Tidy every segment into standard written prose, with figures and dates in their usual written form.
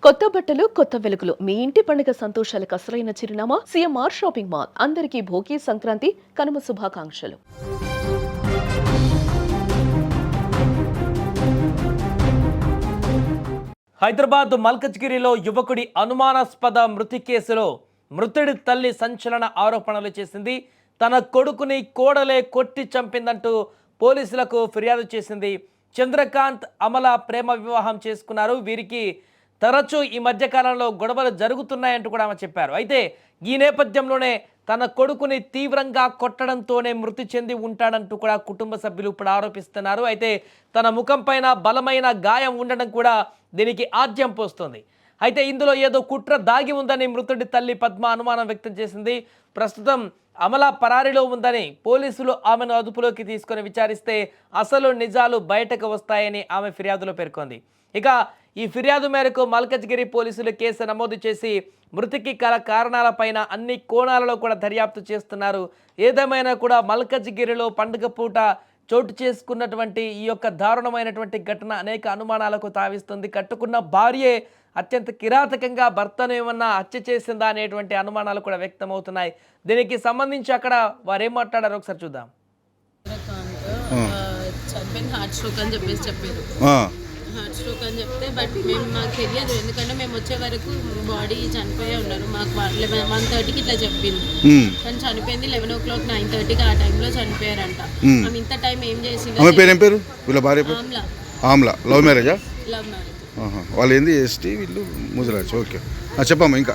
కొత్త బట్టలు కొత్త వెలుగులు మీ ఇంటి పండుగ సంతోషాలకు అసలైన చిరునామా సిఎంఆర్ షాపింగ్ మాల్. అందరికీ భోగి సంక్రాంతి కనుమ శుభాకాంక్షలు. హైదరాబాద్ మల్కజ్గిరిలో యువకుడి అనుమానాస్పద మృతి కేసులో మృతుడి తల్లి సంచలన ఆరోపణలు చేసింది. తన కొడుకుని కోడలే కొట్టి చంపిందంటూ పోలీసులకు ఫిర్యాదు చేసింది. చంద్రకాంత్ అమల ప్రేమ వివాహం చేసుకున్నారు. వీరికి తరచూ ఈ మధ్యకాలంలో గొడవలు జరుగుతున్నాయంటూ కూడా ఆమె చెప్పారు. అయితే ఈ నేపథ్యంలోనే తన కొడుకుని తీవ్రంగా కొట్టడంతోనే మృతి చెంది ఉంటాడంటూ కూడా కుటుంబ సభ్యులు ఇప్పుడు ఆరోపిస్తున్నారు. అయితే తన ముఖం పైన బలమైన గాయం ఉండడం కూడా దీనికి ఆద్యం పోస్తుంది. అయితే ఇందులో ఏదో కుట్ర దాగి ఉందని మృతుడి తల్లి పద్మ అనుమానం వ్యక్తం చేసింది. ప్రస్తుతం అమల పరారీలో ఉందని పోలీసులు ఆమెను అదుపులోకి తీసుకొని విచారిస్తే అసలు నిజాలు బయటకు వస్తాయని ఆమె ఫిర్యాదులో పేర్కొంది. ఇక ఈ ఫిర్యాదు మేరకు మల్కజ్గిరి పోలీసులు కేసు నమోదు చేసి మృతికి గల కారణాలపైన అన్ని కోణాలలో కూడా దర్యాప్తు చేస్తున్నారు. ఏదేమైనా కూడా మల్కజ్గిరిలో పండుగ పూట చోటు చేసుకున్నటువంటి ఈ యొక్క దారుణమైనటువంటి ఘటన అనేక అనుమానాలకు తావిస్తుంది. కట్టుకున్న భార్యే అత్యంత కిరాతకంగా భర్తను ఏమన్నా హత్య చేసిందా అనేటువంటి అనుమానాలు కూడా వ్యక్తమవుతున్నాయి. దీనికి సంబంధించి అక్కడ వారు ఏం మాట్లాడారో ఒకసారి చూద్దాం. హార్ట్ స్ట్రోక్ అని చెప్పారు. హార్ట్ స్ట్రోక్ అని చెప్తే బట్ మాకు తెలియదు, ఎందుకంటే మేము వచ్చే వరకు బాడీ చనిపోయే ఉన్నారు. మాకు 1:30కి ఇట్లా చెప్పింది, కానీ చనిపోయింది 11 o'clock 9:30కి ఆ టైంలో చనిపోయారంట. ఆమె ఇంత టైం ఏం చేసింది? ఆమ్లా లవ్ మ్యారేజా? Love marriage. వాళ్ళు ఏంది ఎస్టీ, వీళ్ళు ముజరాజ్. ఓకే, చెప్పమ్మా. ఇంకా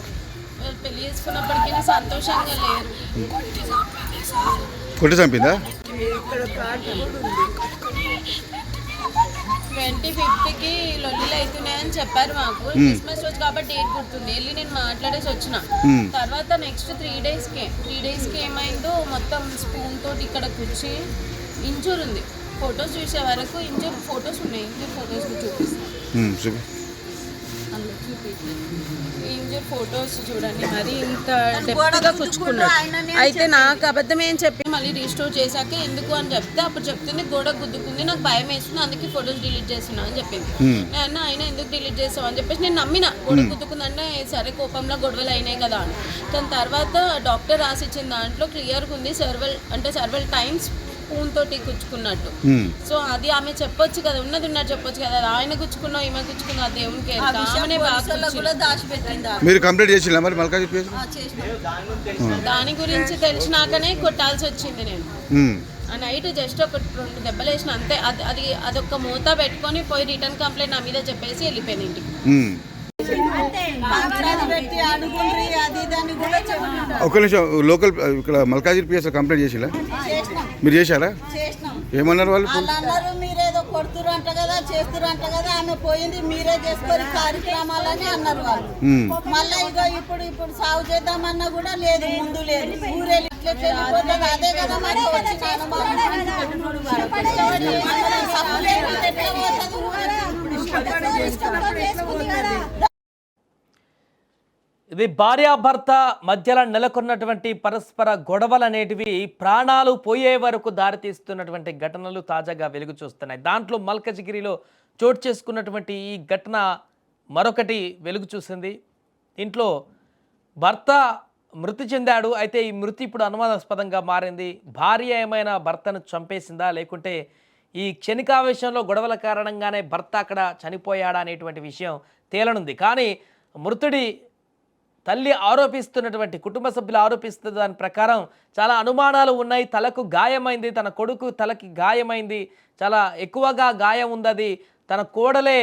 పెళ్లి చేసుకున్నప్పటికీ సంతోషంగా లేరు. కొట్టి చంపిందా? 25కి లొల్లిలు అవుతున్నాయని చెప్పారు మాకు. క్రిస్మస్ రోజు కాబట్టి డేట్ గుర్తుంది. వెళ్ళి నేను మాట్లాడేసి వచ్చిన తర్వాత నెక్స్ట్ 3 డేస్కి ఏమైందో మొత్తం స్పూన్ తోటి ఇక్కడ కూర్చి ఇంజూర్ ఉంది. ఫొటోస్ చూసే వరకు ఇంజూర్ ఫొటోస్ ఉన్నాయి. ఇంజూర్ ఫొటోస్ చూపిస్తాను. ఇంజూర్ ఫొటోస్ చూడండి, మరి ఇంత డెప్త్గా కూర్చుకున్నాడు. అయితే నాకు అబద్ధం ఏం చెప్పి మళ్ళీ రీస్టోర్ చేశాక ఎందుకు అని చెప్తే అప్పుడు చెప్తుంది గోడ గుద్దుకుంది, నాకు భయం వేస్తుంది, అందుకే ఫొటోస్ డిలీట్ చేస్తున్నా అని చెప్పింది. నేను అయినా ఎందుకు డిలీట్ చేస్తావు అని చెప్పేసి నేను నమ్మిన. గోడ గుద్దుకుందంటే సరే కోపంలో గొడవలు అయినాయి కదా అని. దాని తర్వాత డాక్టర్ రాసిచ్చిన దాంట్లో క్లియర్గా ఉంది సర్వల్ టైమ్స్ స్పూన్ తోటి గుచ్చుకున్నట్టు. సో అది ఆమె చెప్పొచ్చు కదా, ఉన్నది చెప్పొచ్చు కదా. ఆయన గుచ్చుకున్నా ఈమె గుచ్చుకున్నా దేవునికి మీరు కంప్లీట్ చేసినా మరి మల్కాజ్గిరి దాని గురించి తెలిసినాకనే కొట్టాల్సి వచ్చింది. నేను ఆ నైట్ జస్ట్ ఒక 2 దెబ్బలు వేసిన అంతే. అదొక మూత పెట్టుకొని పోయి రిటర్న్ కంప్లైంట్ నా మీద చెప్పేసి వెళ్ళిపోయింది ఇంటికి. ఒక నిమిషం, లోకల్ ఇక్కడ మల్కాజ్గిరి పిఎస్ కంప్లైంట్ చేసిలా? మీరు చేశారా? ఏమన్నారు వాళ్ళు? అన్నారు మీరేదో కొడుతురంట కదా, చేస్తురంట కదా, ఆమె పోయింది మీరే చేసుకొని కార్యక్రమాలని అన్నారు వాళ్ళు. మళ్ళీ ఇదో ఇప్పుడు సాగు చేద్దామన్నా కూడా లేదు, ముందు లేదు. ఊరే అదే కదా మరి ఇది భార్యాభర్త మధ్యలో నెలకొన్నటువంటి పరస్పర గొడవలు అనేటివి ప్రాణాలు పోయే వరకు దారితీస్తున్నటువంటి ఘటనలు తాజాగా వెలుగు చూస్తున్నాయి. దాంట్లో మల్కజ్గిరిలో చోటు చేసుకున్నటువంటి ఈ ఘటన మరొకటి వెలుగు చూసింది. ఇంట్లో భర్త మృతి చెందాడు. అయితే ఈ మృతి ఇప్పుడు అనుమానాస్పదంగా మారింది. భార్య ఏమైనా భర్తను చంపేసిందా, లేకుంటే ఈ క్షణికావేశంలో గొడవల కారణంగానే భర్త అక్కడ చనిపోయాడా అనేటువంటి విషయం తేలనుంది. కానీ మృతుడి తల్లి ఆరోపిస్తున్నటువంటి, కుటుంబ సభ్యులు ఆరోపిస్తున్న దాని ప్రకారం చాలా అనుమానాలు ఉన్నాయి. తలకు గాయమైంది, తన కొడుకు తలకి గాయమైంది, చాలా ఎక్కువగా గాయం ఉంది. తన కోడలే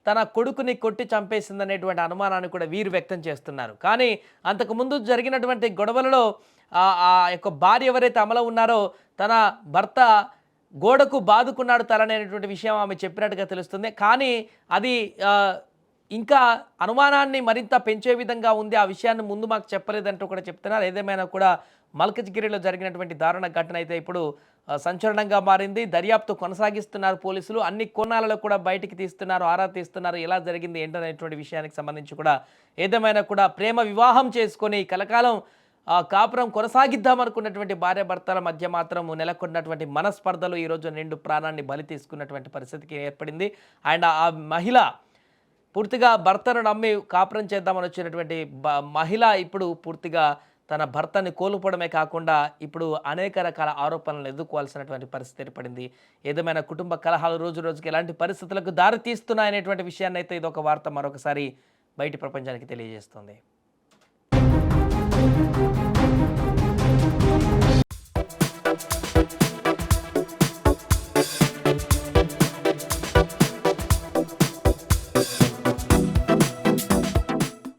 తన కొడుకుని కొట్టి చంపేసింది అనేటువంటి అనుమానాన్ని కూడా వీరు వ్యక్తం చేస్తున్నారు. కానీ అంతకుముందు జరిగినటువంటి గొడవలలో ఆ యొక్క భార్య ఎవరైతే అమల ఉన్నారో తన భర్త గోడకు బాదుకున్నాడు తలనేటువంటి విషయం ఆమె చెప్పినట్టుగా తెలుస్తుంది. కానీ అది ఇంకా అనుమానాన్ని మరింత పెంచే విధంగా ఉంది. ఆ విషయాన్ని ముందు మాకు చెప్పలేదంటూ కూడా చెప్తున్నారు. ఏదేమైనా కూడా మల్కజ్గిరిలో జరిగినటువంటి దారుణ ఘటన అయితే ఇప్పుడు సంచలనంగా మారింది. దర్యాప్తు కొనసాగిస్తున్నారు పోలీసులు. అన్ని కోణాలలో కూడా బయటికి తీస్తున్నారు, ఆరా తీస్తున్నారు. ఎలా జరిగింది ఏంటనేటువంటి విషయానికి సంబంధించి కూడా ఏదేమైనా కూడా ప్రేమ వివాహం చేసుకొని కలకాలం కాపురం కొనసాగిద్దామనుకున్నటువంటి భార్యాభర్తల మధ్య మాత్రం నెలకొన్నటువంటి మనస్పర్ధలు ఈరోజు నిండు ప్రాణాన్ని బలి తీసుకున్నటువంటి పరిస్థితికి ఏర్పడింది. అండ్ ఆ మహిళ పూర్తిగా భర్తను నమ్మి కాపురం చేద్దామని వచ్చినటువంటి మహిళ ఇప్పుడు పూర్తిగా తన భర్తని కోల్పోవడమే కాకుండా ఇప్పుడు అనేక రకాల ఆరోపణలను ఎదుర్కోవాల్సినటువంటి పరిస్థితి ఏర్పడింది. ఏదేమైనా కుటుంబ కలహాలు రోజు రోజుకి ఎలాంటి పరిస్థితులకు దారి తీస్తున్నాయనేటువంటి విషయాన్ని అయితే ఇదొక వార్త మరొకసారి బయటి ప్రపంచానికి తెలియజేస్తుంది.